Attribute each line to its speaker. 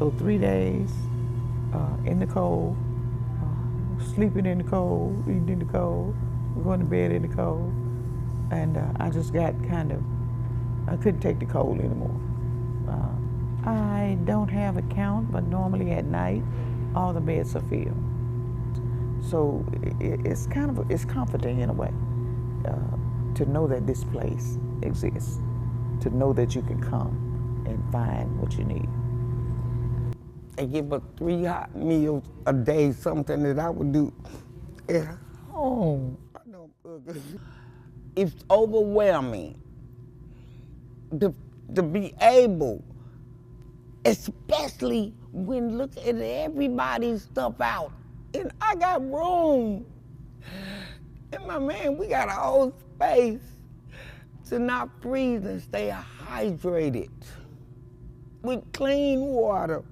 Speaker 1: So 3 days in the cold, sleeping in the cold, eating in the cold, going to bed in the cold. And I just got I couldn't take the cold anymore. I don't have a count, but normally at night, all the beds are filled. So it's it's comforting in a way to know that this place exists, to know that you can come and find what you need.
Speaker 2: They give us 3 hot meals a day, something that I would do at home. It's overwhelming to be able, especially when look at everybody's stuff out. And I got room. And my man, we got a whole space to not freeze and stay hydrated with clean water.